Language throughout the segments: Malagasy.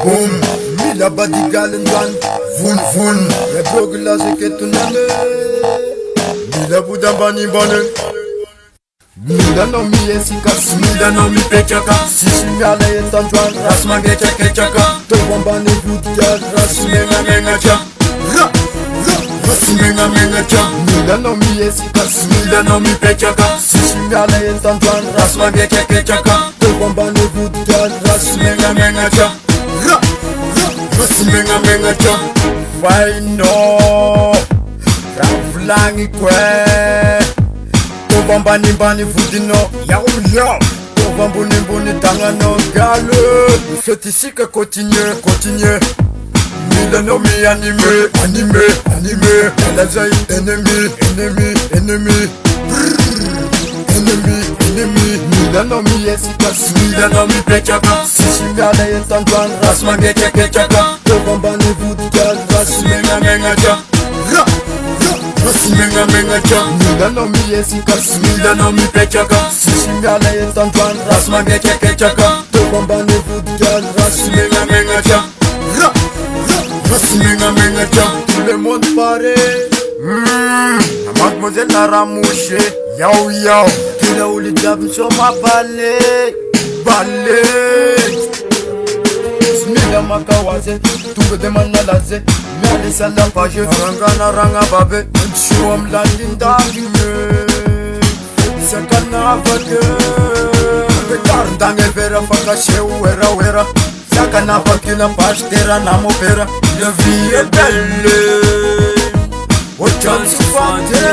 boom. Mila badigalan dan, vun vun. Ya bogla zeketunane. Mila budambani bane. Mila no mi esikas, mila no mi pechaka. Sishingala yetanjuan, rasmange chaka. Tobambane budya, rasmenga menga cha. Rasmenga menga cha. Mila no mi esikas, mila no mi pechaka. Sishingala yetanjuan, rasmange chaka. Tobambane budya, rasmenga menga cha. Rasmenga menga cha. Faino, ravlangi kwe. Tobambani bani vudino, yao yao. Tobambuni buni tangano gale. Fetisika continue. Mila no mi anime. Elazai enemy. Enemy. Mila no mi esikas, mila no mi pechaka. Sishingala yetanjuan, rasmange chaka. Tobambani vudya, rasmenga menga cha. Rasmenga menga cha. Mila no mi esikas, mila no mi pechaka. Sishingala yetanjuan, rasmange chaka. Tobambani vudya, rasmenga menga cha. Rasmenga menga cha. Tout le monde paraît. Mademoiselle Naramouche, yao. Kila ulijab msoma bale. Smila makawaze, tungo de manalaze. Mele sala paje, ranga babe. Nchuam landinda gine. Sakana vade. Bekar ndange vera faka sheu wera. Sakana vakina pashtera namopera. La vie est belle. Ochan sufante.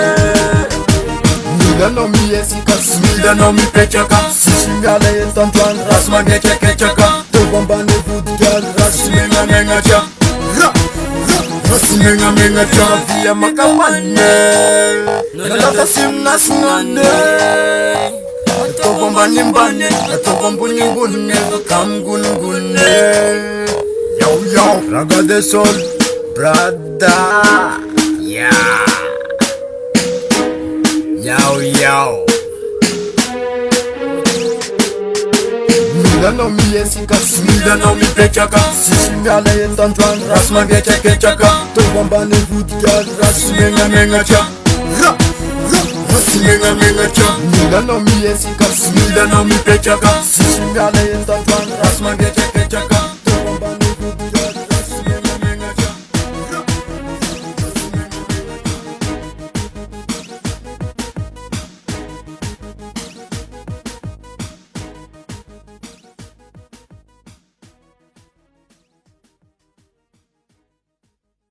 Mila no mi esikas, mila no mi pechaka. Sishingala yetanjuan, rasmange chaka. Tobambane vudya, rasmenga menga cha. Rasmenga menga cha. Via makamane, nalaka simna singane. Tobambani mbane, tobambuni ngune, kamgune. Yao, raga de sol, brada. Yao. Mila no mi esikas, mila no mi pechaka. Sishingala yetanjuan, rasmange chaka. Tobambane vudya, rasmenga menga cha. Rasmenga menga cha. Mila no mi esikas, mila no mi pechaka. Sishingala yetanjuan, rasmange chaka.